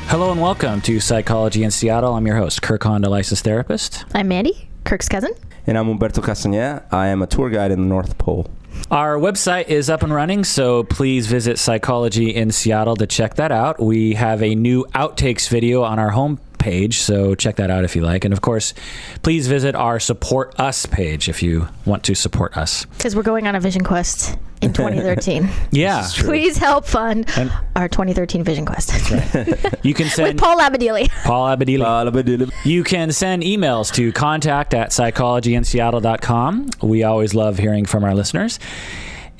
Hello and welcome to Psychology in Seattle. I'm your host, Kirk, licensed therapist. I'm Mandy, Kirk's cousin. And I'm Humberto Castañeda. I am a tour guide in the North Pole. Our website is up and running, so please visit Psychology in Seattle to check that out. We have a new outtakes video on our homepage, so check that out if you like. And of course, please visit our Support Us page if you want to support us. Because we're going on a vision quest in 2013. Yeah. Please help fund our 2013 vision quest. That's right. You can send... With Paul Abadili. Paul Abadili. You can send emails to contact@psychologyinseattle.com. We always love hearing from our listeners.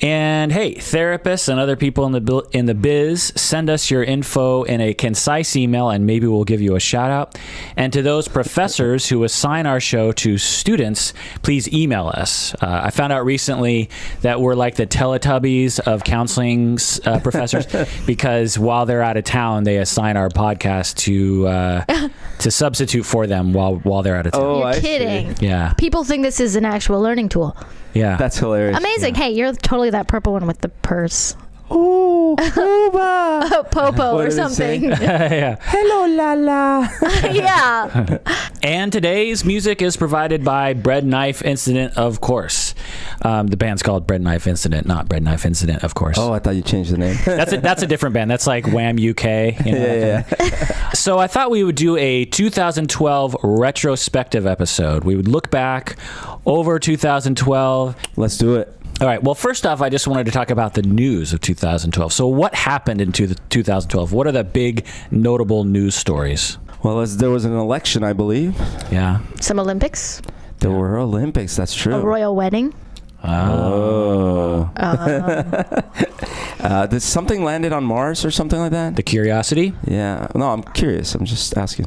And hey, therapists and other people in the biz, send us your info in a concise email and maybe we'll give you a shout out. And to those professors who assign our show to students, please email us. I found out recently that we're like the Teletubbies of counseling professors because while they're out of town, they assign our podcast to substitute for them while they're out of town. Oh, You're kidding. Yeah. People think this is an actual learning tool. Yeah. That's hilarious. Amazing. Yeah. Hey, you're totally that purple one with the purse. Oh, Uba. Popo What or did it say? something. Yeah. Hello, Lala. Yeah. And today's music is provided by Bread Knife Incident, of course. The band's called Bread Knife Incident, not Bread Knife Incident, of course. Oh, I thought you changed the name. That's a different band. That's like Wham UK. You know, Yeah. So I thought we would do a 2012 retrospective episode. We would look back over 2012. Let's do it. All right. Well, first off, I just wanted to talk about the news of 2012. So what happened in 2012? What are the big notable news stories? Well, there was an election, I believe. Yeah. Some Olympics. There were Olympics. That's true. A royal wedding. Oh. Did something landed on Mars or something like that? The Curiosity. Yeah. No, I'm curious. I'm just asking.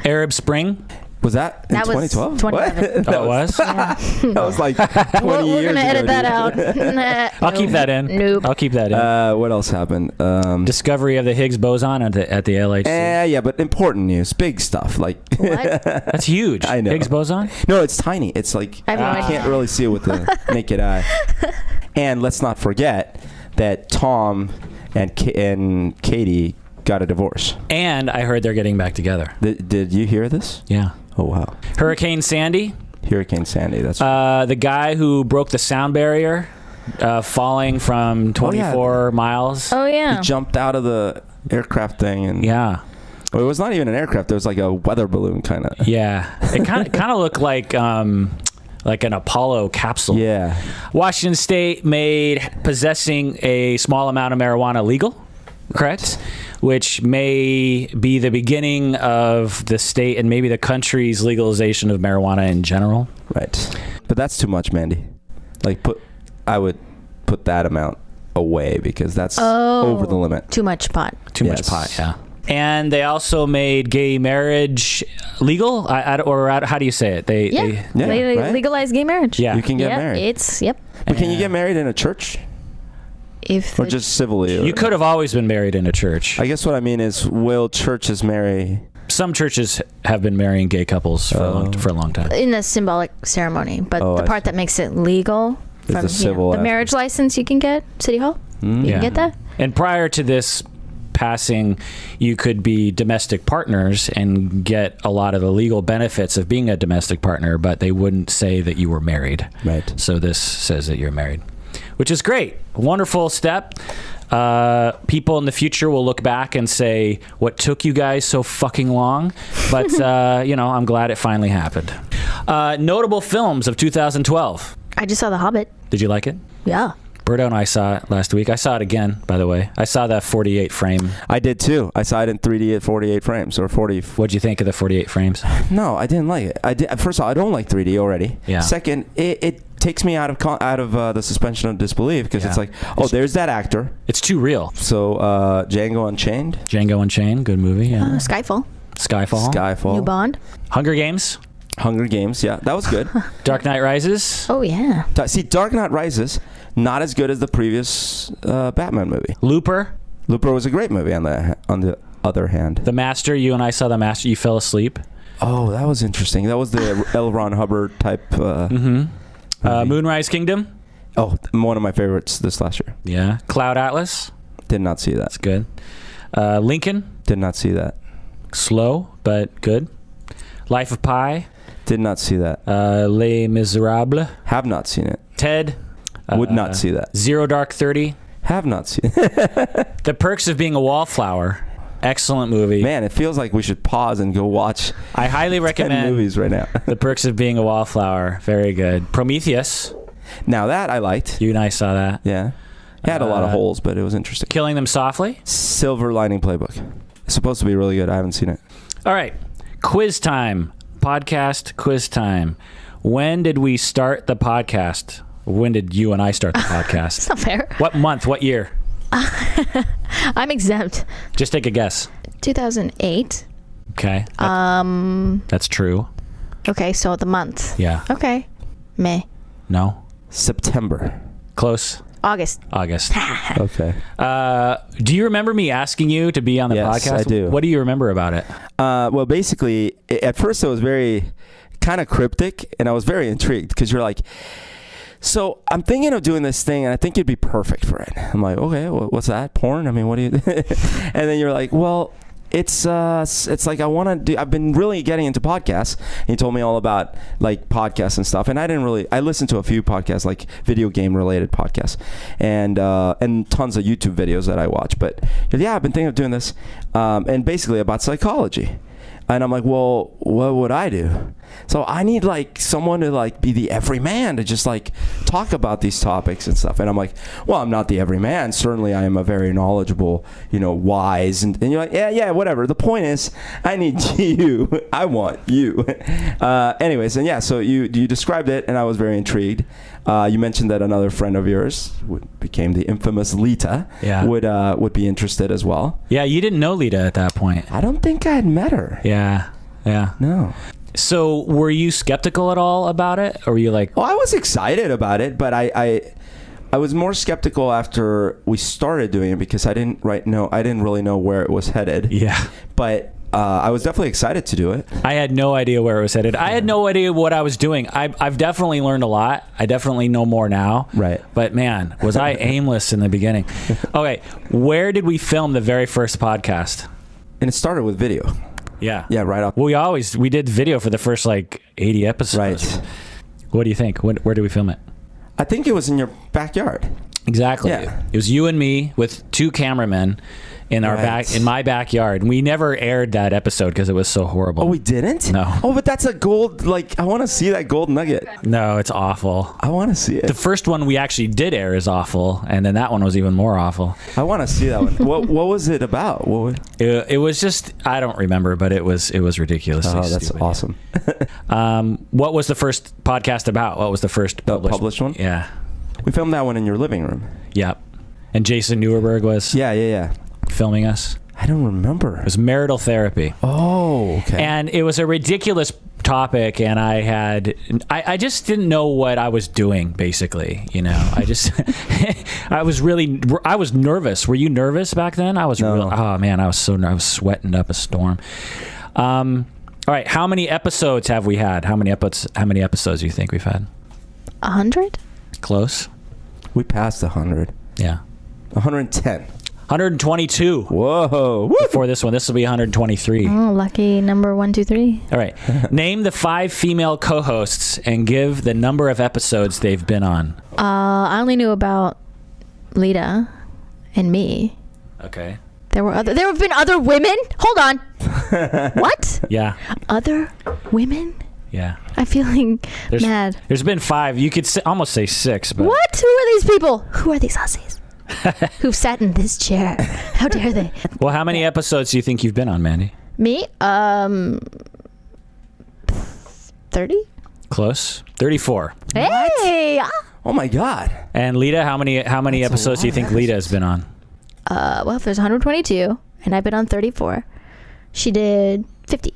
Arab Spring. Was that in That was 2012? 2011. What? Oh, it was? Yeah. That was like 20 years We're going to edit ago, that dude. out. Nah, I'll keep that in. Nope. I'll keep that in. What else happened? Discovery of the Higgs boson at the LHC. Yeah, but important news. Big stuff. Like What? That's huge. I know. Higgs boson? No, it's tiny. It's like I have no you idea. can't really see it with the naked eye. And let's not forget that Tom and Katie got a divorce. And I heard they're getting back together. Did you hear this? Yeah. Oh, wow. Hurricane Sandy. Hurricane Sandy. That's The guy who broke the sound barrier, falling from 24 miles. Oh, yeah. He jumped out of the aircraft thing. And Yeah. well, it was not even an aircraft. It was like a weather balloon kind of. Yeah. It kind of looked like an Apollo capsule. Yeah. Washington State made possessing a small amount of marijuana legal, correct? Which may be the beginning of the state and maybe the country's legalization of marijuana in general. Right. But that's too much, Mandy. I would put that amount away because that's over the limit. Too much pot. Too much pot, yeah. And they also made gay marriage legal, or how do you say it? They right? legalize gay marriage. yeah. You can get Yep, married. But can you get married in a church? If Or the- just civilly? You could have always been married in a church. I guess what I mean is, will churches marry? Some churches have been marrying gay couples for a long time. in a symbolic ceremony, but Oh, the I part see. that makes it legal Is from the civil the marriage license you can get City Hall. You Yeah. can get that. And prior to this passing, you could be domestic partners and get a lot of the legal benefits of being a domestic partner, but they wouldn't say that you were married. Right. So this says that you're married, which is great. Wonderful step. People in the future will look back and say, what took you guys so fucking long? But, I'm glad it finally happened. Notable films of 2012. I just saw The Hobbit. Did you like it? Yeah. Berto and I saw it last week. I saw it again, by the way. I saw that 48 frame. I did too. I saw it in 3D at 48 frames or 40. What'd you think of the 48 frames? No, I didn't like it. First of all, I don't like 3D already. Yeah. Second, it takes me out of the suspension of disbelief because it's like, oh, there's that actor. It's too real. So Django Unchained. Django Unchained, good movie. Yeah. Skyfall. Skyfall. New Bond. Hunger Games. Hunger Games. Yeah, that was good. Dark Knight Rises. Oh, yeah. See, Dark Knight Rises, not as good as the previous Batman movie. Looper. Looper was a great movie on the other hand. The Master. You and I saw The Master. You fell asleep. Oh, that was interesting. That was the L. Ron Hubbard type. Moonrise Kingdom. Oh, one of my favorites this last year. Yeah. Cloud Atlas. Did not see that. That's good. Lincoln. Did not see that. Slow, but good. Life of Pi. Did not see that. Les Miserables. Have not seen it. Ted. Would not see that. Zero Dark 30. Have not seen it. The Perks of Being a Wallflower. Excellent movie. Man, it feels like we should pause and go watch I highly 10 recommend movies right now. The Perks of Being a Wallflower. Very good. Prometheus. Now that I liked. You and I saw that. Yeah. It had a lot of holes, but it was interesting. Killing Them Softly. Silver Lining Playbook. It's supposed to be really good. I haven't seen it. All right. Quiz time. Podcast quiz time. When did we start the podcast? When did you and I start the podcast? It's not fair. What month? What year? I'm exempt. Just take a guess. 2008. Okay. That's true. Okay, so the month. Yeah. Okay. May. No. September. Close. August. Okay. Do you remember me asking you to be on the Yes, podcast? I do. What do you remember about it? Well, basically, at first it was very kind of cryptic, and I was very intrigued because you're like, so I'm thinking of doing this thing, and I think you'd be perfect for it. I'm like, okay, well, what's that? Porn? I mean, what do you? And then you're like, well, it's like I want to do. I've been really getting into podcasts. And you told me all about like podcasts and stuff, and I listened to a few podcasts, like video game related podcasts, and tons of YouTube videos that I watch. But yeah, I've been thinking of doing this, and basically about psychology. And I'm like, well, what would I do? So I need like someone to like be the everyman to just like talk about these topics and stuff. And I'm like, well, I'm not the everyman. Certainly I am a very knowledgeable, wise. And you're like, yeah, whatever. The point is, I need you. I want you. Anyways, and yeah, so you described it and I was very intrigued. You mentioned that another friend of yours became the infamous Lita would be interested as well. Yeah, you didn't know Lita at that point. I don't think I had met her. Yeah. No. So were you skeptical at all about it? Or were you like... Well, I was excited about it, but I was more skeptical after we started doing it because I didn't really know where it was headed. Yeah. But I was definitely excited to do it. I had no idea where it was headed. I had no idea what I was doing. I've definitely learned a lot. I definitely know more now. Right. But man, was I aimless in the beginning. Okay, where did we film the very first podcast? And it started with video. Yeah. Yeah, right off. Well, we did video for the first like 80 episodes. Right. What do you think? Where did we film it? I think it was in your backyard. Exactly. Yeah. It was you and me with two cameramen in my backyard. And we never aired that episode because it was so horrible. Oh, we didn't? No. Oh, but that's a gold, I want to see that gold nugget. No, it's awful. I want to see it. The first one we actually did air is awful, and then that one was even more awful. I want to see that one. What was it about? It was just, I don't remember, but it was ridiculous. Oh, that's stupid. awesome. What was the first podcast about? What was the first published one? Yeah. We filmed that one in your living room. Yep. And Jason Neuerberg was Yeah. filming us. I don't remember. It was marital therapy. Oh, okay. And it was a ridiculous topic, and I just didn't know what I was doing, basically. I was nervous. Were you nervous back then? I was. No. Oh man, I was sweating up a storm. All right, how many episodes have we had? How many episodes do you think we've had? 100? Close. We passed 100. Yeah. 110. 122. Whoa. Woo. For this one. This will be 123. Oh, lucky number 1, 2, 3. All right. Name the 5 female co-hosts and give the number of episodes they've been on. I only knew about Lita and me. Okay. There have been other women? Hold on. What? Yeah. Other women? Yeah. I'm feeling mad. There's been 5. You could almost say 6. But What? Who are these people? Who are these hussies? Who've sat in this chair? How dare they? Well, how many episodes do you think you've been on, Mandy? Me? 30? Close. 34. Hey! Oh my God. And Lita, how many episodes do you think Lita has been on? Well, if there's 122, and I've been on 34, she did 50.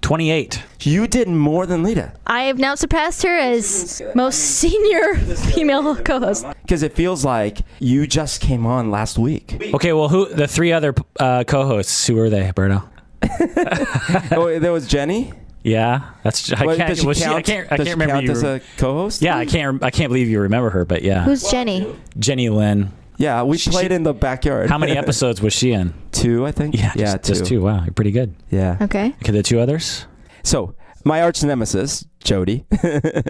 28. You did more than Lita. I have now surpassed her as most senior female co-host. Because it feels like you just came on last week. Okay, well, the 3 other co-hosts, who were they, Berto? Oh, there was Jenny. Yeah, that's. I can't remember count you as a co-host. Yeah, I can't believe you remember her, but yeah. Who's Jenny? Jenny Lynn. Yeah, we played in the backyard. How many episodes was she in? 2, I think. Yeah, just 2. Wow, you're pretty good. Yeah. Okay. Okay, the 2 others? So, my arch nemesis, Jody.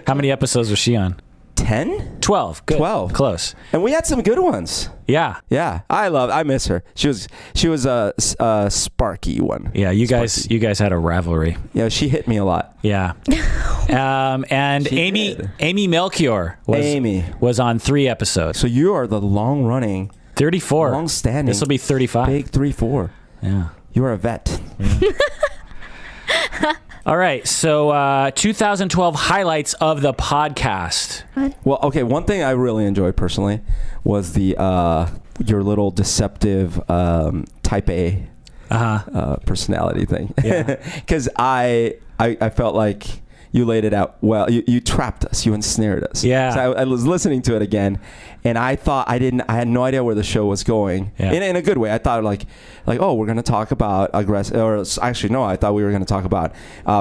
How many episodes was she on? 10? 12. Good. 12. Close. And we had some good ones. Yeah. Yeah. I miss her. She was a sparky one. Yeah, you guys had a rivalry. Yeah, she hit me a lot. Yeah. And She Amy did. Amy Melchior was on 3 episodes. So you are the long running, 34. long standing. This will be 35. Big 3-4. Yeah. You are a vet. Yeah. All right, so 2012 highlights of the podcast. Well, okay, one thing I really enjoyed personally was the your little deceptive type A personality thing. Yeah. Because I felt like you laid it out well. You trapped us. You ensnared us. Yeah. So I was listening to it again, and I thought I had no idea where the show was going. Yeah. In a good way. I thought like oh, we're gonna talk about aggressive. Or actually, no. I thought we were gonna talk about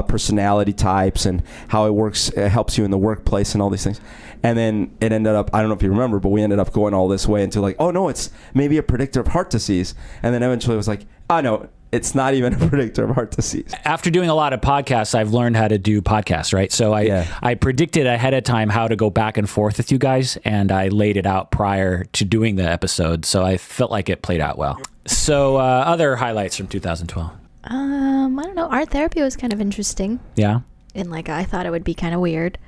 personality types and how it works. It helps you in the workplace and all these things. And then it ended up, I don't know if you remember, but we ended up going all this way into like, oh no, it's maybe a predictor of heart disease. And then eventually it was like, oh no, it's not even a predictor of heart disease. After doing a lot of podcasts, I've learned how to do podcasts, right? So I predicted ahead of time how to go back and forth with you guys, and I laid it out prior to doing the episode. So I felt like it played out well. So other highlights from 2012. I don't know. Art therapy was kind of interesting. Yeah. And like I thought it would be kind of weird,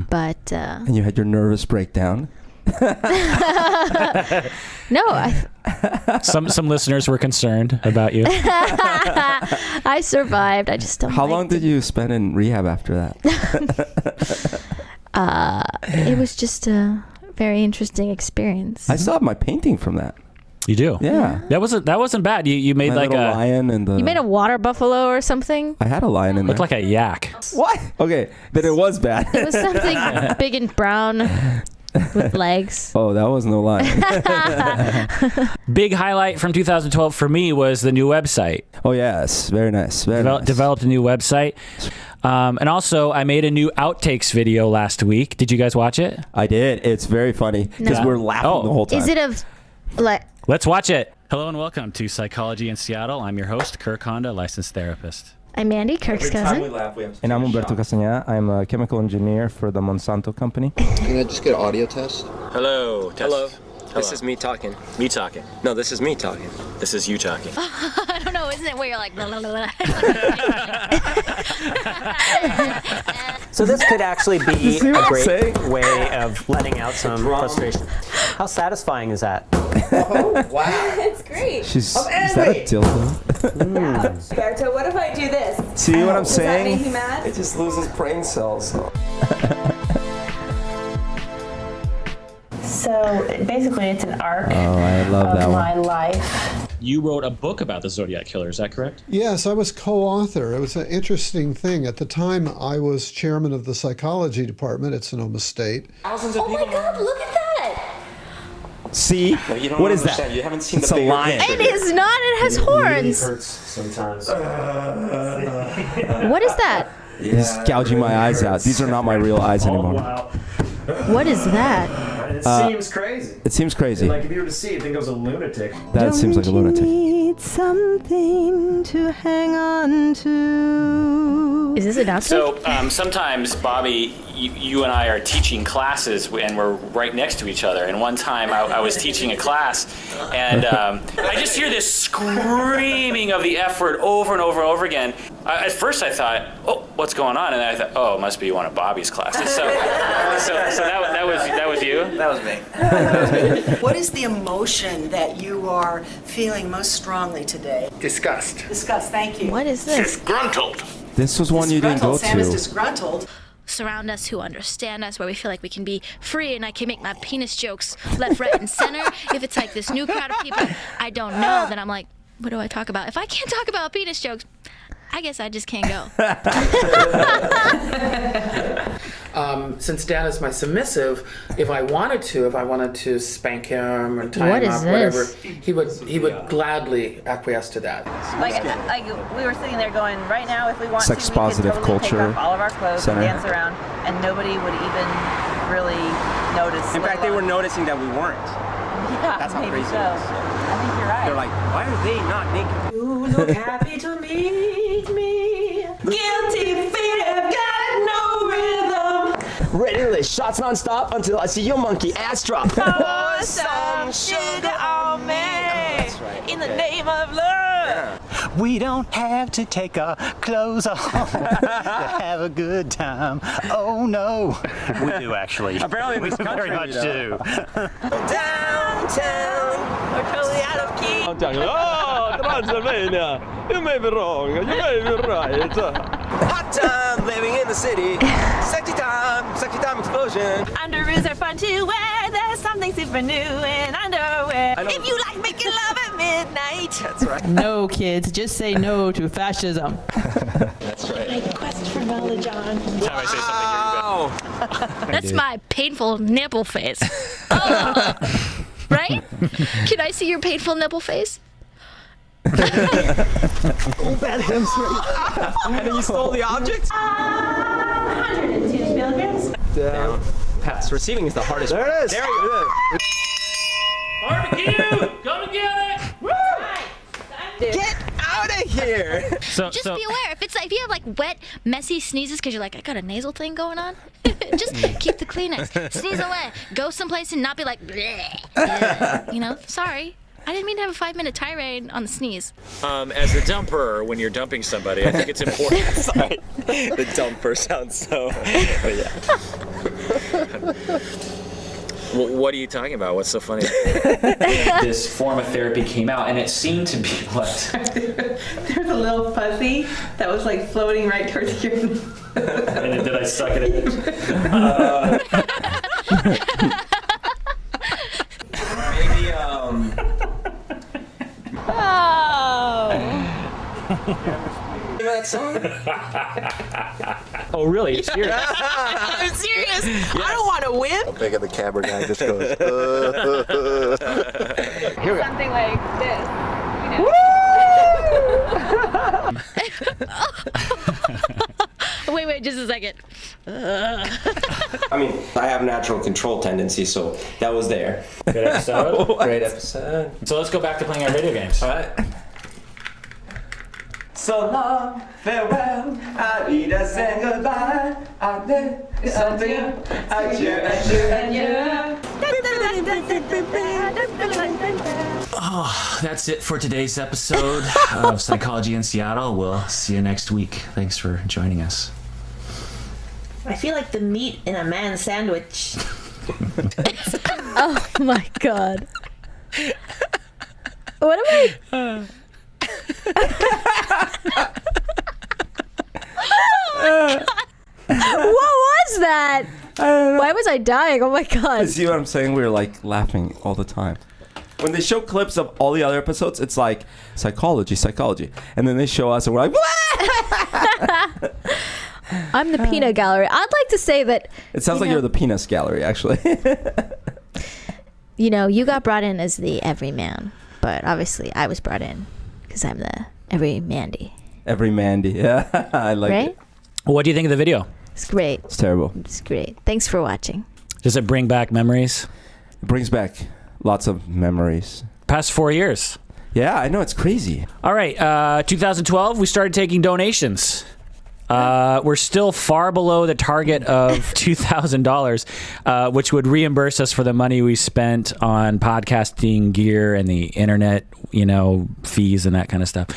but And you had your nervous breakdown. no, Some listeners were concerned about you. I survived. I just don't. How long did you spend in rehab after that? It was just a very interesting experience. I still have my painting from that. You do? Yeah. That wasn't bad. You made My like little a lion and the. You made a water buffalo or something? I had a lion in there. looked like a yak. What? Okay, then it was bad. It was something big and brown with legs. Oh, that was no lion. Big highlight from 2012 for me was the new website. Oh yes, very nice. Very nice. Developed a new website. And also, I made a new outtakes video last week. Did you guys watch it? I did. It's very funny because No. we're laughing the whole time. Is it of like? Let's watch it. Hello and welcome to Psychology in Seattle. I'm your host, Kirk Honda, licensed therapist. I'm Mandy, Kirk's cousin. And I'm Umberto Castañeda. I'm a chemical engineer for the Monsanto company. Can I just get an audio test? Hello. Hello. This is me talking. Me talking. No, this is me talking. This is you talking. I don't know, isn't it where you're like, blah, blah, blah, blah. So this could actually be See a what I'm great saying? way of letting out some frustration. How satisfying is that? Oh, wow. It's great. She's Oh, is that a wait. dildo? Berto, what if I do this? See what I'm Does that saying? make you mad? It just loses brain cells. So basically, it's an arc Oh, I love that of one. my life. You wrote a book about the Zodiac Killer, is that correct? Yes, I was co-author. It was an interesting thing. At the time, I was chairman of the psychology department at Sonoma State. Thousands of Oh my God, look at that! See? You don't What is understand. that? You haven't seen It's the a bigger lion. picture. It is not. It has horns. Hurts sometimes. What is that? He's gouging my eyes out. These are not my real eyes anymore. Wow. What is that? It seems crazy. It seems crazy. Like if you were to see it, you think it was a lunatic. That seems like a lunatic. Need something to hang on to. Is this an outtake? So sometimes, Bobby, you and I are teaching classes, and we're right next to each other. And one time I was teaching a class, and I just hear this screaming of the F word over and over and over again. At first I thought, oh, what's going on? And then I thought, oh, it must be one of Bobby's classes. So that was you? That was me. What is the emotion that you are feeling most strongly today? Disgust. Disgust, thank you. What is this? Disgruntled. This was one you didn't go Sam is to. disgruntled. Surround us who understand us, where we feel like we can be free and I can make my penis jokes left, right, and center. If it's like this new crowd of people I don't know, then I'm like, what do I talk about? If I can't talk about penis jokes, I guess I just can't go. Since Dad is my submissive, if I wanted to spank him or tie What him is up, whatever, this? he would gladly acquiesce to that. Like we were sitting there going, right now, if we want Sex to, we positive could totally take culture off all of our clothes center. and dance around, and nobody would even really notice. In fact, they were noticing that we weren't. That's how maybe crazy so. it is. I think you're right. They're like, why are they not naked? You look happy to meet me. Guilty feet have got no rhythm. Ready to lay shots non-stop until I see your monkey ass drop. Pour some sugar on me. That's right. In the name of love. We don't have to take our clothes off to have a good time. Oh no, we do actually. Apparently in we this country, very much we do. Downtown. We're totally out of key. Oh, Transylvania. You may be wrong. You may be right. Hot time living in the city. Sexy time explosion. Underoos are fun to wear. There's something super new in underwear. If you like making love at midnight. That's right. No, kids, just say no to fascism. That's right. My quest for knowledge on. Time I say something, here you go. That's my painful nipple face. Oh. Right? Can I see your painful nipple face? And then you stole the object? 102 milligrams. Down. Pass. Receiving is the hardest. There it is. There you go. Barbecue! Come and get it! Get out of here. Just be aware if you have like wet, messy sneezes because you're like, I got a nasal thing going on. Just keep the Kleenex. Sneeze away. Go someplace and not be like, bleh. You know, sorry. I didn't mean to have a 5-minute tirade on the sneeze. As a dumper, when you're dumping somebody, I think it's important. Sorry. The dumper sounds so. But yeah. What are you talking about? What's so funny? This form of therapy came out, and it seemed to be what? There's a little fuzzy that was like floating right towards your. And did I suck it in? Maybe that song? Oh, really? You're serious? I'm serious. I don't want to whip. How big of the camera guy just goes, Here we go. Something like this. Wait, just a second. I mean, I have natural control tendencies, so that was there. Good episode. Great episode. So let's go back to playing our video games. All right. So long, farewell, Adidas and goodbye. I did something, Oh, that's it for today's episode of Psychology in Seattle. We'll see you next week. Thanks for joining us. I feel like the meat in a man's sandwich. Oh my god. What am I? What was that? Why was I dying? Oh my god. See what I'm saying? We were like laughing all the time. When they show clips of all the other episodes, it's like psychology. And then they show us and we're like, I'm the peanut gallery. I'd like to say that. it sounds like you're the penis gallery, actually. You know, you got brought in as the everyman, but obviously I was brought in because I'm the every Mandy. Every Mandy. Yeah, I like Right? it. What do you think of the video? It's great. It's terrible. It's great. Thanks for watching. Does it bring back memories? It brings back lots of memories. Past 4 years. Yeah, I know. It's crazy. All right. 2012, we started taking donations. We're still far below the target of $2,000, which would reimburse us for the money we spent on podcasting gear and the internet, fees and that kind of stuff.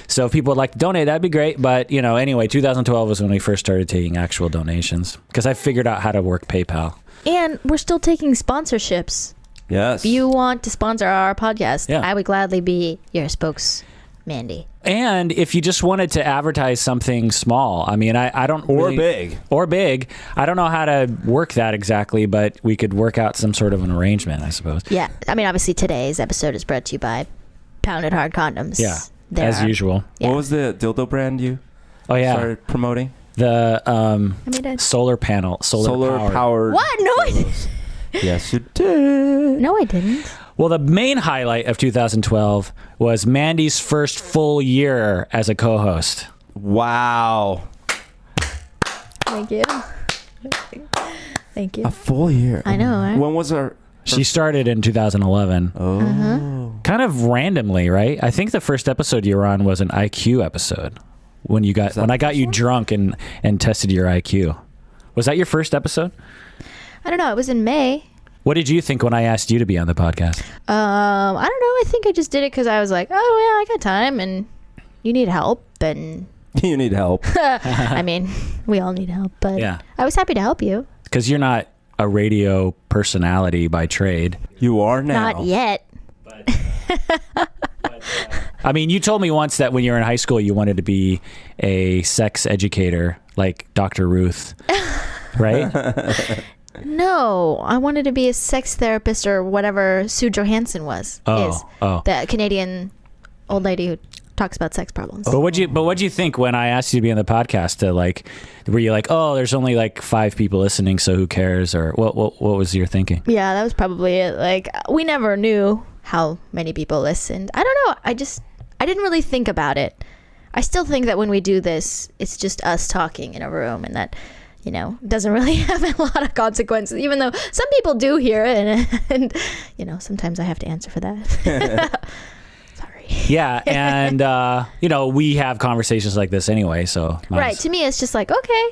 So if people would like to donate, that'd be great. But, anyway, 2012 was when we first started taking actual donations because I figured out how to work PayPal. And we're still taking sponsorships. Yes. If you want to sponsor our podcast, Yeah. I would gladly be your spokesmandy. And if you just wanted to advertise something small, I mean, I don't Or big. Or big. I don't know how to work that exactly, but we could work out some sort of an arrangement, I suppose. Yeah. I mean, obviously today's episode is brought to you by Pounded Hard Condoms. Yeah, There as are- usual. Yeah. What was the dildo brand you started promoting? The I- solar panel. Solar powered. What? No, I didn't. Yes, you did. No, I didn't. Well, the main highlight of 2012 was Mandy's first full year as a co-host. Wow. Thank you. Thank you. A full year. I know, right? When was our She started in 2011. Oh. Kind of randomly, right? I think the first episode you were on was an IQ episode when I got you drunk and tested your IQ. Was that your first episode? I don't know. It was in May. What did you think when I asked you to be on the podcast? I don't know. I think I just did it because I was like, oh, yeah, I got time and you need help. And You need help. I mean, we all need help. But Yeah. I was happy to help you. Because you're not a radio personality by trade. You are now. Not yet. I mean, you told me once that when you were in high school, you wanted to be a sex educator like Dr. Ruth, right? No, I wanted to be a sex therapist or whatever Sue Johansson is. The Canadian old lady who talks about sex problems. But what'd you think when I asked you to be on the podcast? Were you like, oh, there's only like 5 people listening, so who cares? Or what was your thinking? Yeah, that was probably it. Like, we never knew how many people listened. I don't know. I didn't really think about it. I still think that when we do this, it's just us talking in a room, and that, doesn't really have a lot of consequences, even though some people do hear it, and sometimes I have to answer for that. Sorry. Yeah, and we have conversations like this anyway, so right. To me, it's just like, okay,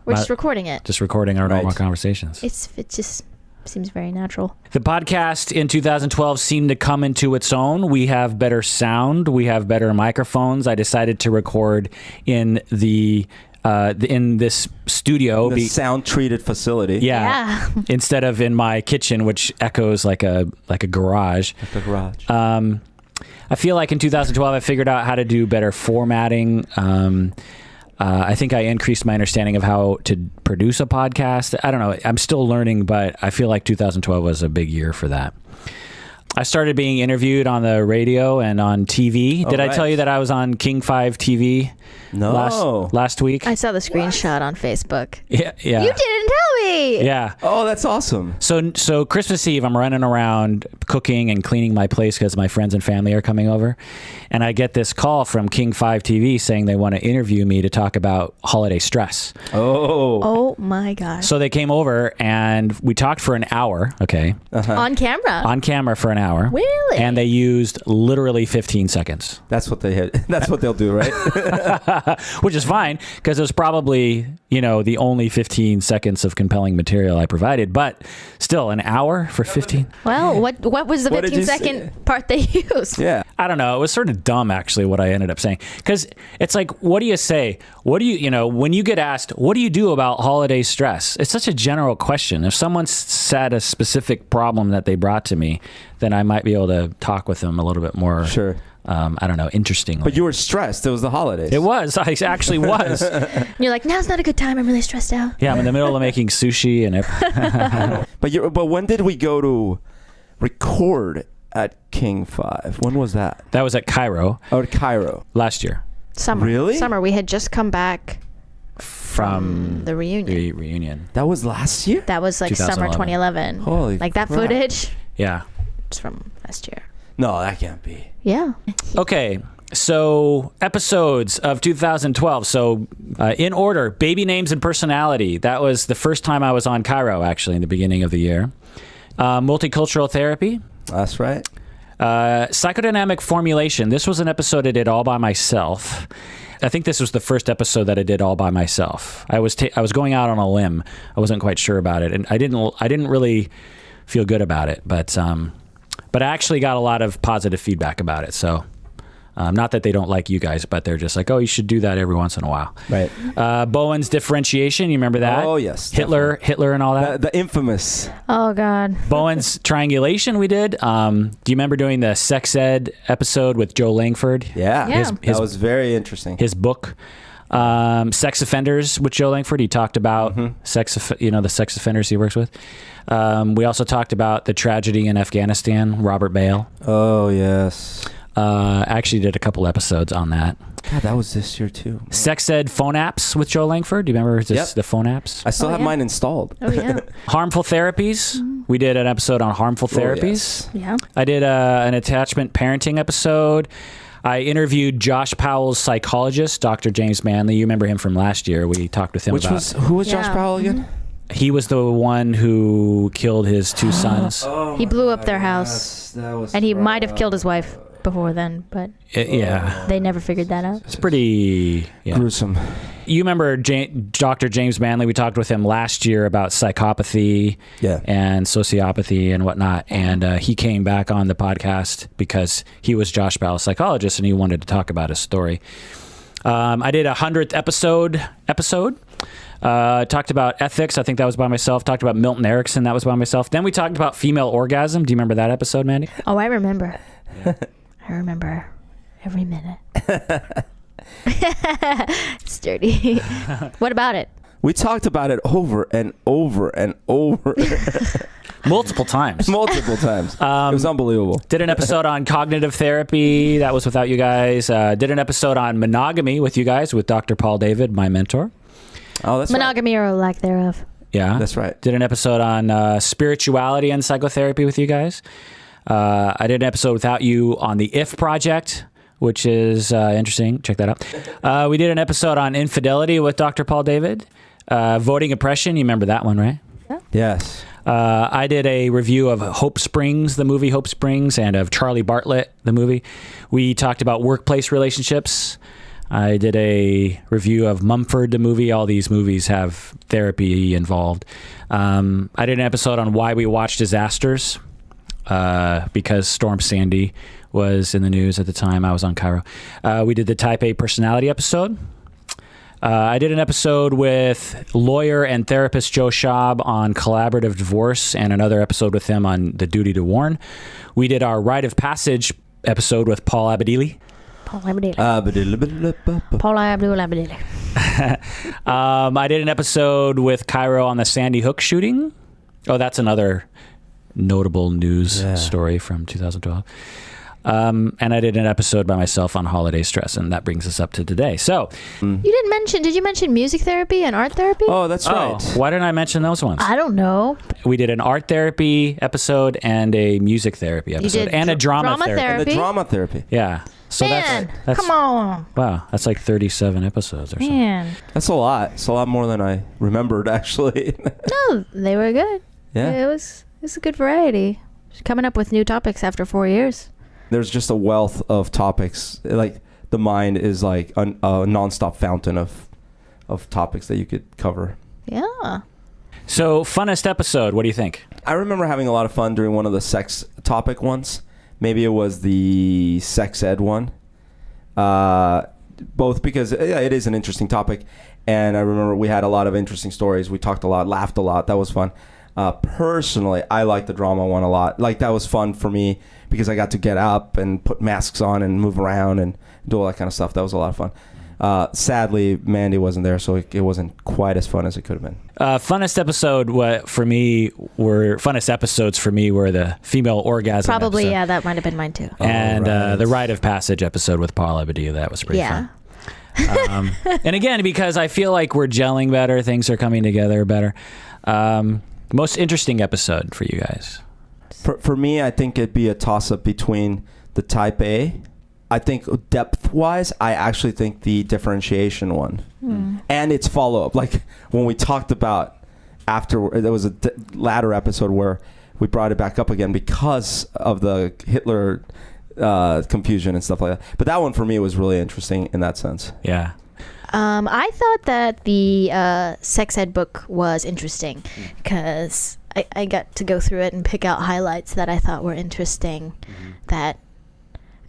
we're just recording it. Just recording our normal conversations. It just seems very natural. The podcast in 2012 seemed to come into its own. We have better sound. We have better microphones. I decided to record in in this studio, the sound treated facility. Yeah. Instead of in my kitchen, which echoes like a garage. Like a garage. I feel like in 2012 I figured out how to do better formatting. I think I increased my understanding of how to produce a podcast. I don't know. I'm still learning, but I feel like 2012 was a big year for that. I started being interviewed on the radio and on TV. Did I tell you that I was on King 5 TV last week? I saw the screenshot on Facebook. Yeah. You didn't tell me. Yeah. Oh, that's awesome. So Christmas Eve, I'm running around cooking and cleaning my place because my friends and family are coming over. And I get this call from King 5 TV saying they want to interview me to talk about holiday stress. Oh my gosh. So they came over and we talked for an hour. Okay. On camera. On camera for an hour. Really? And they used literally 15 seconds. That's what they'll do, right? Which is fine because it was probably, the only 15 seconds of compelling material I provided, but still an hour for 15. Well, what was the 15-second part they used? Yeah. I don't know. It was sort of dumb, actually, what I ended up saying. Because it's like, what do you say? What do you, when you get asked, what do you do about holiday stress? It's such a general question. If someone said a specific problem that they brought to me, then I might be able to talk with them a little bit more. Sure. I don't know, interestingly. But you were stressed. It was the holidays. It was. I actually was. You're like, now's not a good time. I'm really stressed out. Yeah, I'm in the middle of making sushi and But when did we go to record at King 5? When was that? That was at Cairo. Oh, at Cairo. Last year. Summer. Really? Summer. We had just come back from the reunion. The reunion. That was last year? That was like summer 2011. Holy Like that crap. footage. Yeah. It's from last year. No, that can't be. Yeah. Okay. So episodes of 2012. So in order, baby names and personality. That was the first time I was on Cairo, actually, in the beginning of the year. Multicultural therapy. That's right. Psychodynamic formulation. This was an episode I did all by myself. I think this was the first episode that I did all by myself. I was going out on a limb. I wasn't quite sure about it, and I didn't really feel good about it. But I actually got a lot of positive feedback about it. So not that they don't like you guys, but they're just like, oh, you should do that every once in a while. Right. Bowen's differentiation. You remember that? Oh yes. Hitler and all that. The infamous. Oh God. Bowen's triangulation. We did. Do you remember doing the sex ed episode with Joe Langford? Yeah. That was very interesting. His book. Sex offenders with Joe Langford. He talked about the sex offenders he works with. We also talked about the tragedy in Afghanistan, Robert Bale. Oh yes. Actually did a couple episodes on that. God, that was this year too. Sex ed phone apps with Joe Langford. Do you remember the phone apps? I still have mine installed. Oh yeah. Harmful therapies. We did an episode on harmful therapies. Yes. Yeah. I did an attachment parenting episode. I interviewed Josh Powell's psychologist, Dr. James Manley. You remember him from last year. We talked with him Who was Josh Powell again? He was the one who killed his 2 sons. He blew up their house, and he might have killed his wife before then, but Yeah. they never figured that out. It's pretty gruesome. You remember Dr. James Manley? We talked with him last year about psychopathy and sociopathy and whatnot. And he came back on the podcast because he was Josh Powell's psychologist and he wanted to talk about his story. I did a 100th episode. Talked about ethics. I think that was by myself. Talked about Milton Erickson. That was by myself. Then we talked about female orgasm. Do you remember that episode, Mandy? Oh, I remember. I remember every minute. It's dirty. What about it? We talked about it over and over and over. Multiple times. Multiple times. It was unbelievable. Did an episode on cognitive therapy. That was without you guys. Did an episode on monogamy with you guys with Dr. Paul David, my mentor. Oh, that's Monogamy or lack thereof. Yeah. That's right. Did an episode on spirituality and psychotherapy with you guys. I did an episode without you on the If Project, which is interesting. Check that out. We did an episode on infidelity with Dr. Paul David. Voting oppression. You remember that one, right? Yeah. Yes. I did a review of Hope Springs, the movie Hope Springs, and of Charlie Bartlett, the movie. We talked about workplace relationships. I did a review of Mumford, the movie. All these movies have therapy involved. I did an episode on why we watch disasters, because Storm Sandy was in the news at the time. I was on Cairo. We did the Type A personality episode. I did an episode with lawyer and therapist Joe Schaub on collaborative divorce and another episode with him on the duty to warn. We did our rite of passage episode with Paul Abadili. Paul Abadili. Paul Abadili. I did an episode with Cairo on the Sandy Hook shooting. Oh, that's another notable news story from 2012. And I did an episode by myself on holiday stress, and that brings us up to today. So, You didn't mention, did you mention music therapy and art therapy? Oh, that's right. Why didn't I mention those ones? I don't know. We did an art therapy episode and a music therapy episode did and a drama therapy. And the drama therapy. Yeah. So Man, that's come on. wow, that's like 37 episodes or something. Man. That's a lot. It's a lot more than I remembered, actually. No, they were good. Yeah. It was a good variety. Coming up with new topics after 4 years. There's just a wealth of topics. Like, the mind is like a nonstop fountain of topics that you could cover. Yeah. So, funnest episode, what do you think? I remember having a lot of fun during one of the sex topic ones. Maybe it was the sex ed one. Both because it is an interesting topic. And I remember we had a lot of interesting stories. We talked a lot, laughed a lot. That was fun. Personally, I like the drama one a lot. Like, that was fun for me because I got to get up and put masks on and move around and do all that kind of stuff. That was a lot of fun. Sadly, Mandy wasn't there, so it wasn't quite as fun as it could have been. Funnest episodes for me were the female orgasm Probably, episode. yeah, that might have been mine too. And the rite of passage episode with Paul Abadie. That was pretty fun. And again, because I feel like we're gelling better, things are coming together better. Most interesting episode for you guys? For me, I think it'd be a toss-up between the Type A. I think depth-wise, I actually think the differentiation one. And its follow-up. Like, when we talked about after, there was a latter episode where we brought it back up again because of the Hitler confusion and stuff like that. But that one for me was really interesting in that sense. Yeah. I thought that the sex ed book was interesting because I got to go through it and pick out highlights that I thought were interesting. That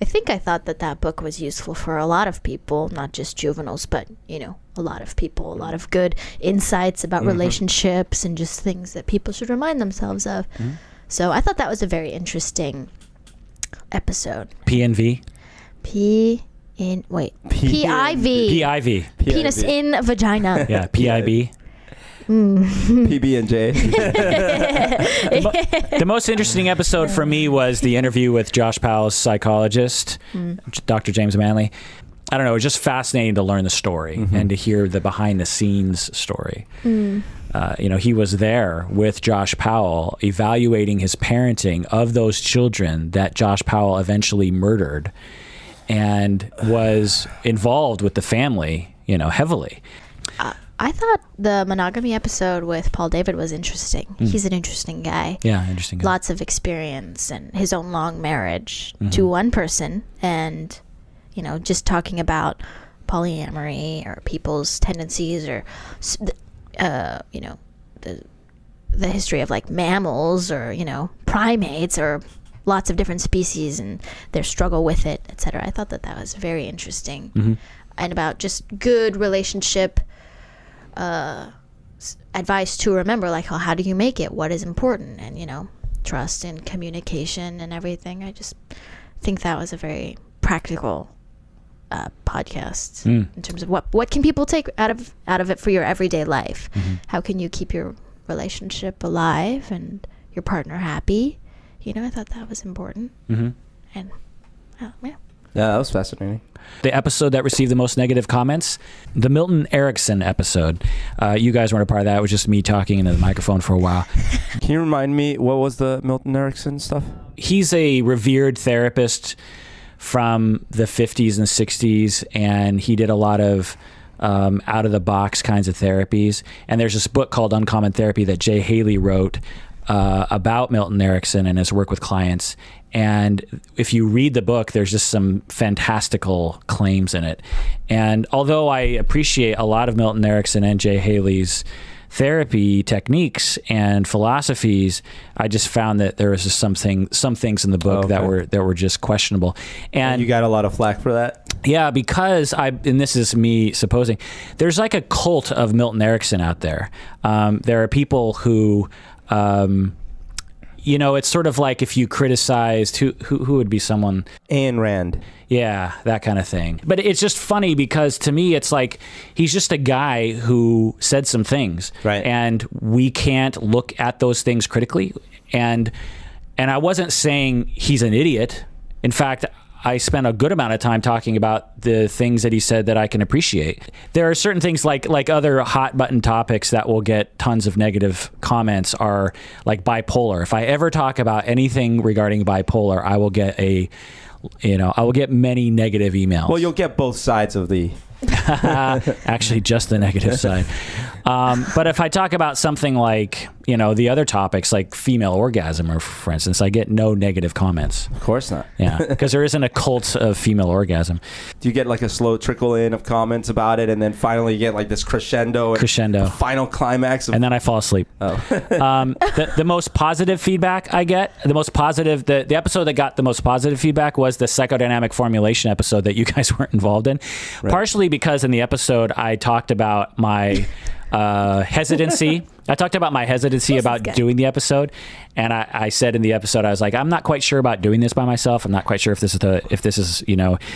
I thought that book was useful for a lot of people, not just juveniles, but a lot of people, a lot of good insights about relationships and just things that people should remind themselves of. So I thought that was a very interesting episode. PNV? PIV. PIV. Penis in vagina. Yeah, PIB. PB&J. The most interesting episode for me was the interview with Josh Powell's psychologist, Dr. James Manley. I don't know, it was just fascinating to learn the story and to hear the behind-the-scenes story. He was there with Josh Powell evaluating his parenting of those children that Josh Powell eventually murdered, and was involved with the family, heavily. I thought the monogamy episode with Paul David was interesting. He's an interesting guy. Yeah, interesting guy. Lots of experience and his own long marriage to one person, and just talking about polyamory or people's tendencies, or the history of like mammals or primates or lots of different species and their struggle with it, etc. I thought that was very interesting, and about just good relationship advice to remember, like how do you make it, what is important, and trust and communication and everything. I just think that was a very practical podcast in terms of what can people take out of it for your everyday life. How can you keep your relationship alive and your partner happy? I thought that was important. And yeah, that was fascinating. The episode that received the most negative comments, the Milton Erickson episode. You guys weren't a part of that. It was just me talking into the microphone for a while. Can you remind me, what was the Milton Erickson stuff? He's a revered therapist from the 50s and 60s, and he did a lot of out-of-the-box kinds of therapies. And there's this book called Uncommon Therapy that Jay Haley wrote about Milton Erickson and his work with clients. And if you read the book, there's just some fantastical claims in it. And although I appreciate a lot of Milton Erickson and Jay Haley's therapy techniques and philosophies, I just found that there was just some things in the book that were just questionable. And you got a lot of flack for that? Yeah, because and this is me supposing, there's like a cult of Milton Erickson out there. There are people who it's sort of like if you criticized who would be someone. Ayn Rand. Yeah, that kind of thing. But it's just funny because to me, it's like he's just a guy who said some things, right? And we can't look at those things critically. And I wasn't saying he's an idiot. In fact, I spent a good amount of time talking about the things that he said that I can appreciate. There are certain things like other hot button topics that will get tons of negative comments are like bipolar. If I ever talk about anything regarding bipolar, I will get many negative emails. Well, you'll get both sides of the... Actually, just the negative side. But if I talk about something like, the other topics like female orgasm, or for instance, I get no negative comments. Of course not. Yeah, because there isn't a cult of female orgasm. Do you get like a slow trickle in of comments about it, and then finally you get like this crescendo, final climax, and then I fall asleep? Oh. The most positive feedback I get, the episode that got the most positive feedback was the psychodynamic formulation episode that you guys weren't involved in, right. Partially because in the episode I talked about my hesitancy. I talked about my hesitancy about doing the episode, and I said in the episode, I was like, I'm not quite sure about doing this by myself. I'm not quite sure if this is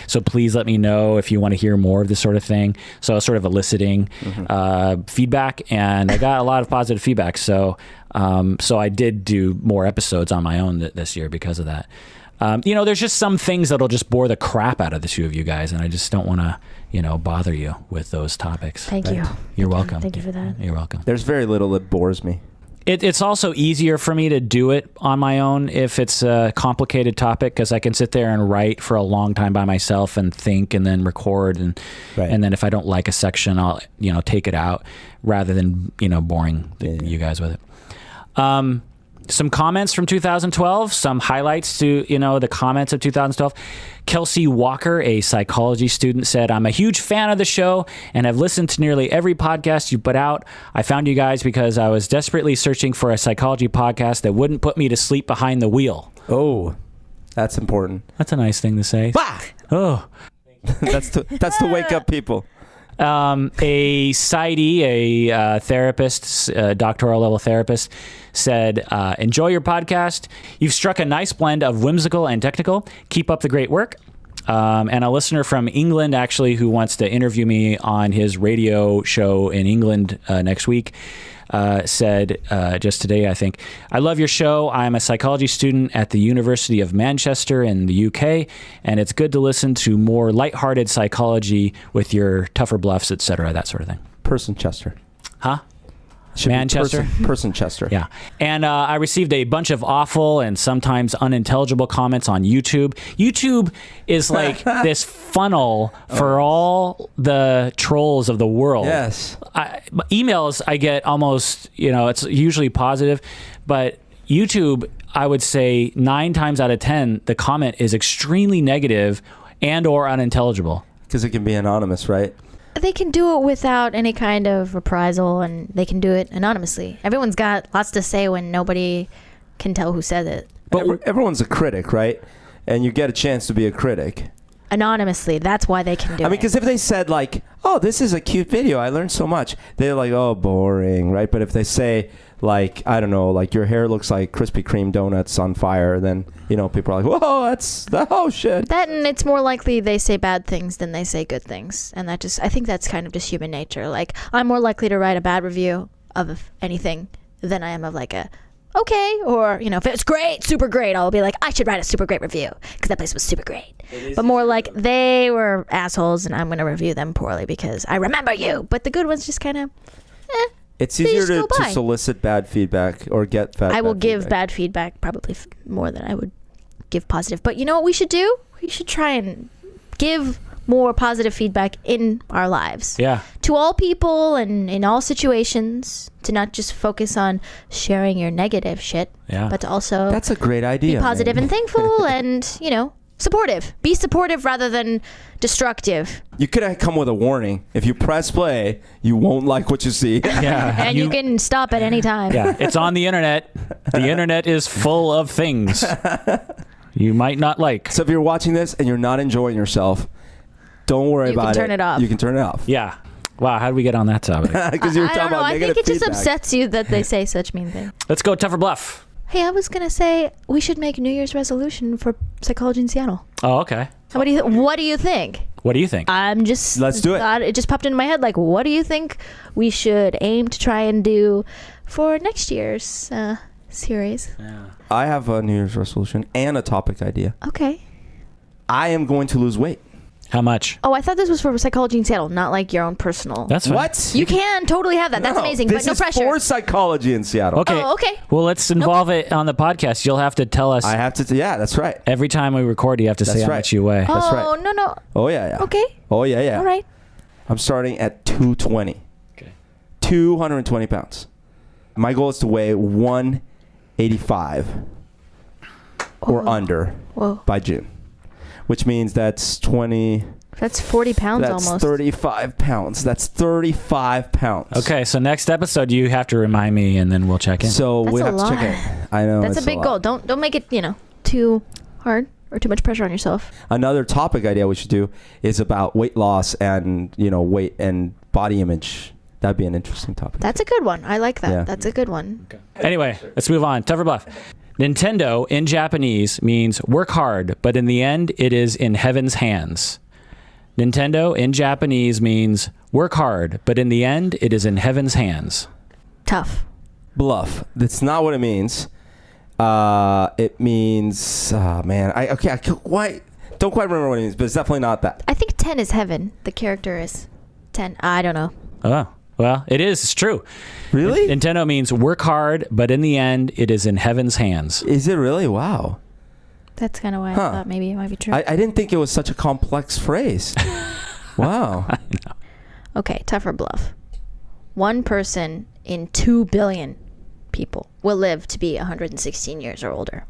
so please let me know if you want to hear more of this sort of thing. So I was sort of eliciting feedback, and I got a lot of positive feedback. So I did do more episodes on my own this year because of that. There's just some things that'll just bore the crap out of the two of you guys, and I just don't want to, bother you with those topics. Thank you. You're welcome. Thank you for that. You're welcome. There's very little that bores me. It's also easier for me to do it on my own if it's a complicated topic, because I can sit there and write for a long time by myself and think and then record, and then if I don't like a section, I'll take it out rather than boring you guys with it. Some comments from 2012, some highlights to, the comments of 2012. Kelsey Walker, a psychology student, said, I'm a huge fan of the show and have listened to nearly every podcast you put out. I found you guys because I was desperately searching for a psychology podcast that wouldn't put me to sleep behind the wheel. Oh, that's important. That's a nice thing to say. Bah! Oh. That's to wake up people. A PsyD, a therapist, doctoral level therapist, said, enjoy your podcast. You've struck a nice blend of whimsical and technical. Keep up the great work. And a listener from England, actually, who wants to interview me on his radio show in England next week, said just today, I think, I love your show. I'm a psychology student at the University of Manchester in the UK, and it's good to listen to more lighthearted psychology with your tougher bluffs, etc., that sort of thing. Person Chester. Huh? Should be Manchester? Person Chester. Yeah. And I received a bunch of awful and sometimes unintelligible comments on YouTube. YouTube is like this funnel for all the trolls of the world. Yes. Emails, I get almost, it's usually positive, but YouTube, I would say 9 times out of 10, the comment is extremely negative and or unintelligible. Because it can be anonymous, right? They can do it without any kind of reprisal, and they can do it anonymously. Everyone's got lots to say when nobody can tell who said it. But everyone's a critic, right? And you get a chance to be a critic. Anonymously, that's why they can do it. I mean, because if they said like, oh, this is a cute video, I learned so much, they're like, oh, boring, right? But if they say like, I don't know, like your hair looks like Krispy Kreme donuts on fire, then, people are like, whoa, oh shit. That, and it's more likely they say bad things than they say good things. And I think that's kind of just human nature. Like, I'm more likely to write a bad review of anything than I am of like a okay, or if it's great, super great, I'll be like, I should write a super great review because that place was super great. But more like, they were assholes and I'm going to review them poorly because I remember you. But the good ones just kind of, It's easier to solicit bad feedback or get bad. I will give bad feedback probably more than I would give positive. But you know what we should do? We should try and give more positive feedback in our lives. Yeah. To all people and in all situations, to not just focus on sharing your negative shit, but to also that's a great idea. Be positive and thankful and, supportive. Be supportive rather than destructive. You could have come with a warning. If you press play, you won't like what you see. Yeah. And you can stop at any time. Yeah. It's on the internet. The internet is full of things you might not like. So if you're watching this and you're not enjoying yourself, don't worry about it. You can turn it off. You can turn it off. Yeah. Wow, how did we get on that topic? Because you were talking about negative I think it just feedback. upsets you that they say such mean things. Let's go tough or bluff. Hey, I was going to say we should make a New Year's resolution for Psychology in Seattle. Oh, okay. What do you think? What do you think? Let's do it. It just popped into my head. Like, what do you think we should aim to try and do for next year's series? Yeah. I have a New Year's resolution and a topic idea. Okay. I am going to lose weight. How much? Oh, I thought this was for Psychology in Seattle, not like your own personal. That's fine. What? You can totally have that. That's amazing, but no pressure. This is for Psychology in Seattle. Okay. Oh, okay. Well, let's involve it on the podcast. You'll have to tell us. I have to. Yeah, that's right. Every time we record, you have to say how much you weigh. That's right. Oh, no. Oh, yeah. Okay. Oh, yeah. All right. I'm starting at 220. Okay. 220 pounds. My goal is to weigh 185 or under by June, which means that's 20. That's 40 pounds That's almost. 35 pounds. That's 35 pounds. Okay, so next episode you have to remind me, and then we'll check in. So That's we a have lot. to check in. I know. That's it's a big goal. Don't make it, too hard or too much pressure on yourself. Another topic idea we should do is about weight loss and, weight and body image. That'd be an interesting topic. That's a good one. I like that. Yeah. That's a good one. Okay. Anyway, let's move on. Tough or bluff. Nintendo in Japanese means work hard, but in the end, it is in heaven's hands. Nintendo in Japanese means work hard, but in the end, it is in heaven's hands. Tough. Bluff. That's not what it means. It means, I don't quite remember what it means, but it's definitely not that. I think 10 is heaven. The character is 10. I don't know. Oh, well, it is. It's true. Really? Nintendo means work hard, but in the end, it is in heaven's hands. Is it really? Wow. That's kind of why I thought maybe it might be true. I didn't think it was such a complex phrase. Wow. I know. Okay, tough or bluff. 1 person in 2 billion people will live to be 116 years or older.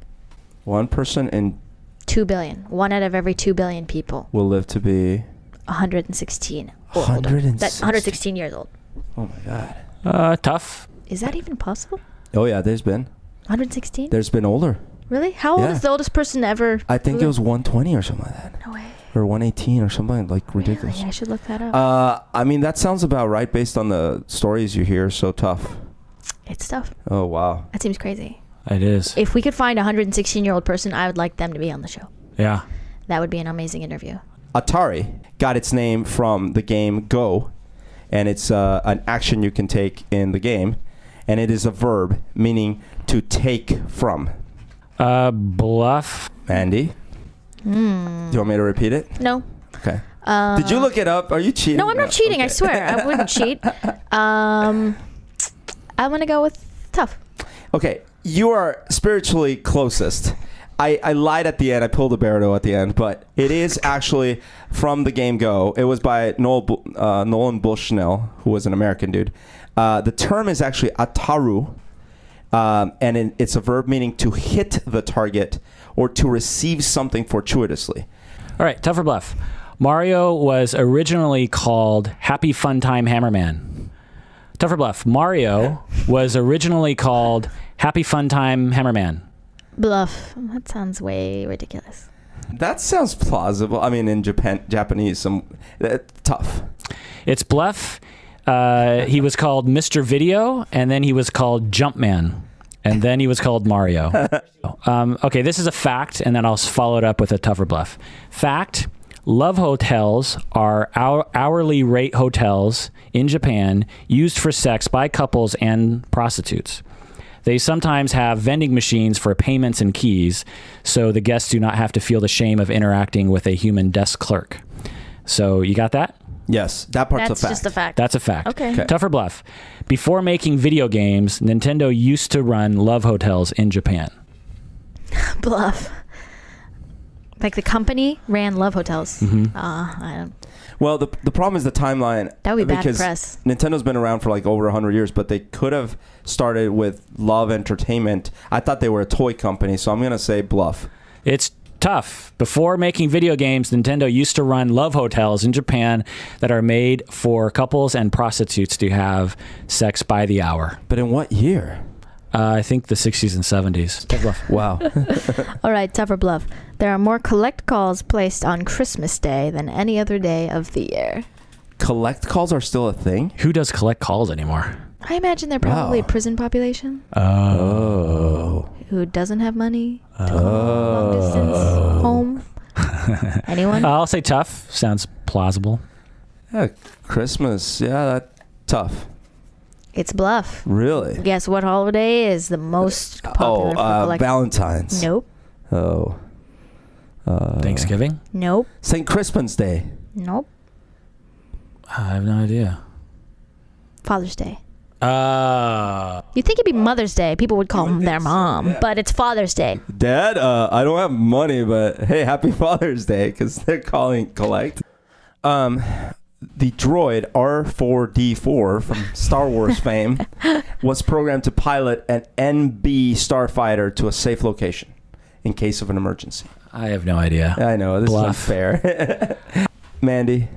1 person in 2 billion. 1 out of every 2 billion people will live to be 116 or older. That's 116 years old. Oh my God. Tough. Is that even possible? Oh yeah, there's been. 116? There's been older. Really? How old is the oldest person ever? I think it was 120 or something like that. No way. Or 118 or something like ridiculous. Really? I should look that up. I mean, that sounds about right based on the stories you hear. So tough. It's tough. Oh, wow. That seems crazy. It is. If we could find a 116-year-old person, I would like them to be on the show. Yeah. That would be an amazing interview. Atari got its name from the game Go, and it's an action you can take in the game, and it is a verb meaning to take from. Bluff. Andy? Do you want me to repeat it? No. Okay. Did you look it up? Are you cheating? No, I'm not cheating. Okay. I swear. I wouldn't cheat. I'm going to go with tough. Okay, you are spiritually closest. I lied at the end. I pulled a Barreto at the end, but it is actually from the game Go. It was by Nolan Bushnell, who was an American dude. The term is actually ataru, and it's a verb meaning to hit the target or to receive something fortuitously. All right, tough or bluff. Mario was originally called Happy Fun Time Hammerman. Tough or bluff. Mario was originally called Happy Fun Time Hammerman. Bluff. That sounds way ridiculous. That sounds plausible. I mean, in Japanese, tough. It's bluff. He was called Mr. Video, and then he was called Jumpman, and then he was called Mario. Okay, this is a fact, and then I'll follow it up with a tougher bluff. Fact: love hotels are hourly rate hotels in Japan used for sex by couples and prostitutes. They sometimes have vending machines for payments and keys, so the guests do not have to feel the shame of interacting with a human desk clerk. So you got that? Yes, that part's That's a fact. just a fact. That's a fact. Okay. Tough or bluff. Before making video games, Nintendo used to run love hotels in Japan. Bluff. Like the company ran love hotels. I don't. Well, the problem is the timeline. That would be bad because press. Nintendo's been around for like over 100 years, but they could have started with Love Entertainment. I thought they were a toy company, so I'm going to say bluff. It's tough. Before making video games, Nintendo used to run love hotels in Japan that are made for couples and prostitutes to have sex by the hour. But in what year? I think the 60s and 70s. Tough bluff. Wow. All right, tough or bluff. There are more collect calls placed on Christmas Day than any other day of the year. Collect calls are still a thing? Who does collect calls anymore? I imagine they're probably a prison population Oh. who doesn't have money to go long distance home. Anyone? I'll say tough. Sounds plausible. Yeah, Christmas. Yeah, that's tough. It's bluff. Really? Guess what holiday is the most popular for collecting? Valentine's. Nope. Oh. Thanksgiving? Nope. St. Crispin's Day. Nope. I have no idea. Father's Day. Uh, You'd think it'd be Mother's Day. People would call their mom, but it's Father's Day. Dad, I don't have money, but hey, happy Father's Day, because they're calling collect. The droid R4D4 from Star Wars fame was programmed to pilot an NB starfighter to a safe location in case of an emergency. I have no idea. I know, this Bluff. is unfair. Mandy?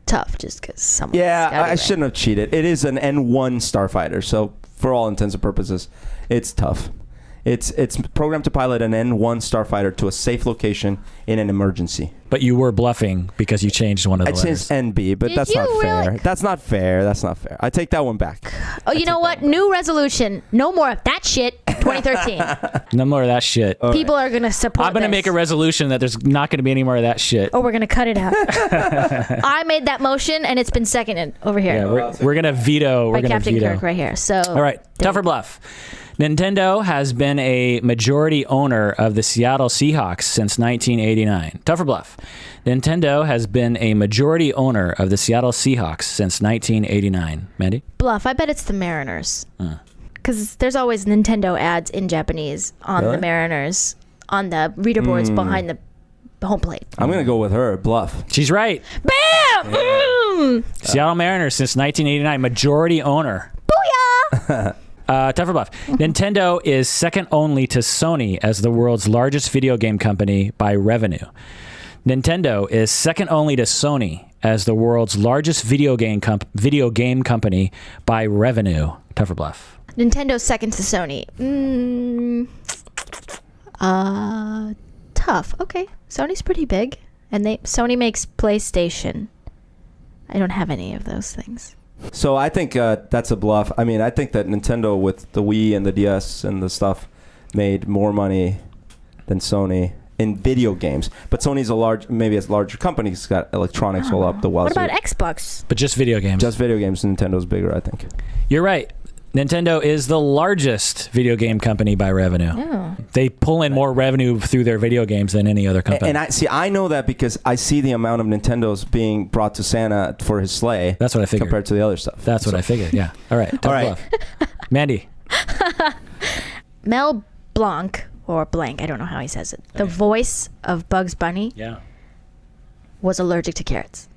Tough, just because someone. Yeah, I shouldn't have cheated. It is an N1 starfighter, so for all intents and purposes, it's tough. It's programmed to pilot an N1 starfighter to a safe location in an emergency. But you were bluffing because you changed one of the I changed NB, but that's not fair. That's not fair. That's not fair. I take that one back. Oh, you know what? New resolution. No more of that shit. 2013. No more of that shit. People are going to support I'm going to make a resolution that there's not going to be any more of that shit. Oh, we're going to cut it out. I made that motion, and it's been seconded over here. Yeah, we're going to veto. By We're going to Captain veto. Kirk right here. So. All right, tough or bluff. Nintendo has been a majority owner of the Seattle Seahawks since 1989. Tough or bluff. Nintendo has been a majority owner of the Seattle Seahawks since 1989. Mandy? Bluff. I bet it's the Mariners. Because there's always Nintendo ads in Japanese on the Mariners, on the reader boards behind the home plate. I'm going to go with her. Bluff. She's right. Bam! Yeah. Seattle Mariners since 1989. Majority owner. Booyah! Tough or bluff. Nintendo is second only to Sony as the world's largest video game company by revenue. Nintendo is second only to Sony as the world's largest video game company by revenue. Tough or bluff. Nintendo's second to Sony. Tough. Okay. Sony's pretty big. And Sony makes PlayStation. I don't have any of those things. So I think that's a bluff. I mean, I think that Nintendo with the Wii and the DS and the stuff made more money than Sony in video games. But Sony's a larger company. It's got electronics all up the wazoo. What about Xbox? But just video games. Just video games. Nintendo's bigger, I think. You're right. Nintendo is the largest video game company by revenue. Oh. They pull in more revenue through their video games than any other company. And I know that because I see the amount of Nintendos being brought to Santa for his sleigh. That's what I figured. Compared to the other stuff. That's what I figured, yeah. All right. Tough love. Mandy. Mel Blanc, or Blank, I don't know how he says it. The voice of Bugs Bunny was allergic to carrots.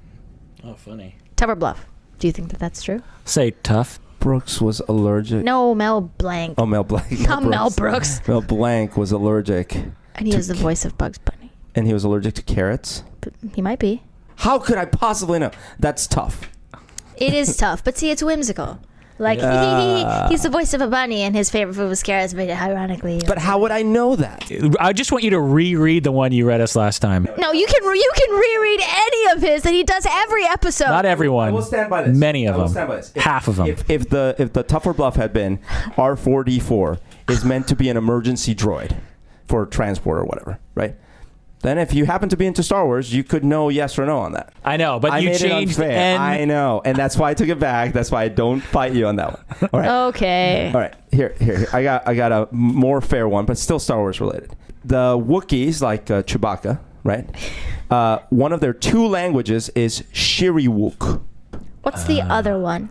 Oh, funny. Tough or bluff? Do you think that that's true? Say tough. Brooks was allergic. No, Mel Blanc. Oh, Mel Blanc. Not Mel Brooks. Mel Blanc was allergic. And he is the voice of Bugs Bunny. And he was allergic to carrots? But he might be. How could I possibly know? That's tough. It is tough, but see, it's whimsical. Like, he's the voice of a bunny, and his favorite food was carrots, but ironically... But how would I know that? I just want you to reread the one you read us last time. No, you can reread any of his that he does every episode. Not everyone. I will stand by this. Many of them. Stand by this. Half of them. If the Tough or Bluff had been R4D4 is meant to be an emergency droid for transport or whatever, right? Then if you happen to be into Star Wars, you could know yes or no on that. I know, but you changed it unfair. I know, and that's why I took it back. That's why I don't fight you on that one. All right. Okay. All right. Here. I got a more fair one, but still Star Wars related. The Wookiees, like Chewbacca, right? One of their 2 languages is Shiriwook. What's the other one?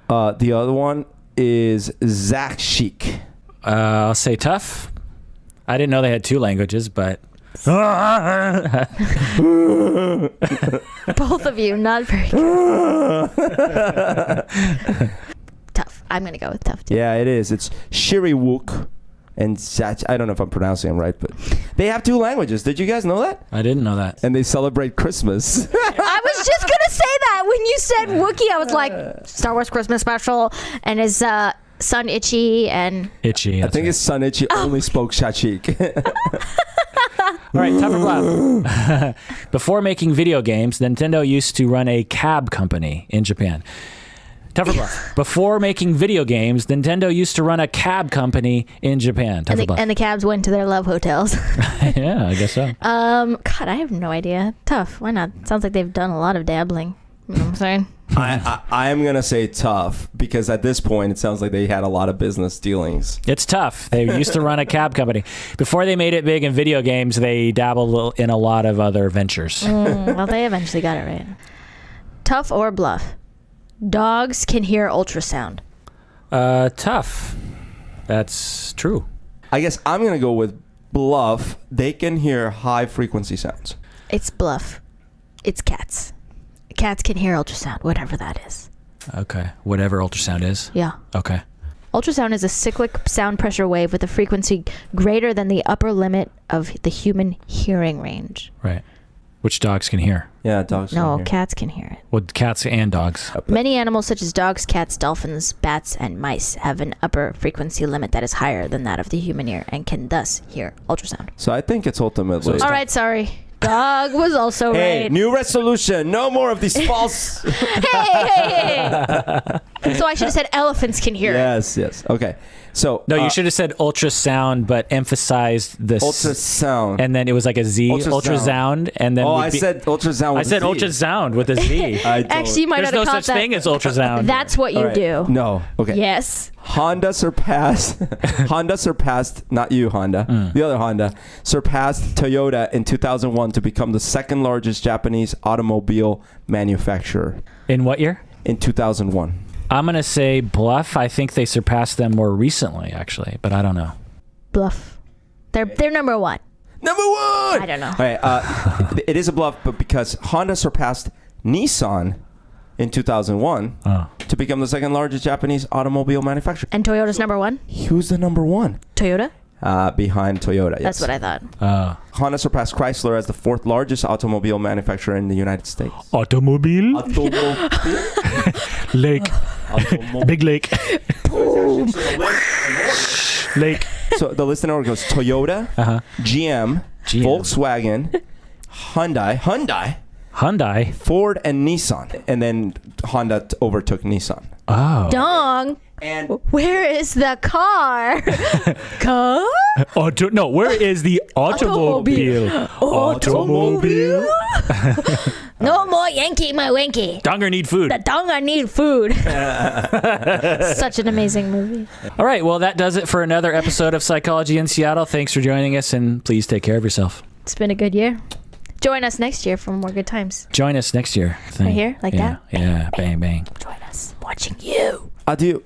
The other one is Zakshik. I'll say tough. I didn't know they had 2 languages, but... Both of you, not very good. Tough. I'm going to go with tough, too. Yeah, it is. It's Shiriwook. And I don't know if I'm pronouncing them right, but they have 2 languages. Did you guys know that? I didn't know that. And they celebrate Christmas. I was just going to say that. When you said Wookiee, I was like, Star Wars Christmas special. And his son Itchy and... Itchy. I think his son Itchy only spoke Shachik. All right, tough or bluff. Before making video games, Nintendo used to run a cab company in Japan. Tough or bluff. Before making video games, Nintendo used to run a cab company in Japan. Tough or bluff. And the cabs went to their love hotels. Yeah, I guess so. God, I have no idea. Tough. Why not? Sounds like they've done a lot of dabbling. You know what I'm saying? I am going to say tough because at this point it sounds like they had a lot of business dealings. It's tough. They used to run a cab company. Before they made it big in video games, they dabbled in a lot of other ventures. Well, they eventually got it right. Tough or bluff? Dogs can hear ultrasound. Tough. That's true. I guess I'm going to go with bluff. They can hear high frequency sounds. It's bluff. It's cats. Cats can hear ultrasound, whatever that is. Okay. Whatever ultrasound is? Yeah. Okay. Ultrasound is a cyclic sound pressure wave with a frequency greater than the upper limit of the human hearing range. Right. Which dogs can hear? Yeah, dogs can No, hear. cats can hear it. Well, cats and dogs. Many animals such as dogs, cats, dolphins, bats, and mice have an upper frequency limit that is higher than that of the human ear and can thus hear ultrasound. So I think it's ultimately... All right, sorry. Dog was also Hey, right. new resolution. No more of these false... Hey. So I should have said elephants can hear it. Yes. Okay. So No, you should have said ultrasound, but emphasized this. ultrasound. And then it was like a Z. Ultrasound. And then I said ultrasound with I said a Z. ultrasound with a Z. I don't. Actually, you might There's not no have caught such that. thing as ultrasound. That's what you All right. do. No. Okay. Yes. Honda surpassed not you, Honda, the other Honda surpassed Toyota in 2001 to become the second largest Japanese automobile manufacturer. In what year? In 2001. I'm going to say bluff. I think they surpassed them more recently, actually, but I don't know. Bluff. They're number one. Number one! I don't know. All right, it is a bluff, but because Honda surpassed Nissan in 2001 to become the second largest Japanese automobile manufacturer. And Toyota's number one? Who's the number one? Toyota? Behind Toyota, yes. That's what I thought. Honda surpassed Chrysler as the 4th largest automobile manufacturer in the United States. Automobile? Lake. Big lake. Lake. So the list in order goes Toyota, GM, Volkswagen, Hyundai, Ford, and Nissan. And then Honda overtook Nissan. Oh. Dong. And where is the car? Car? No, where is the automobile? Automobile. No more Yankee, my Winky. Donger need food. The Donger need food. Such an amazing movie. All right, well, that does it for another episode of Psychology in Seattle. Thanks for joining us, and please take care of yourself. It's been a good year. Join us next year for more good times. Join us next year. Right here, like that? Yeah, bang, bang. Join us. Watching you. Adieu.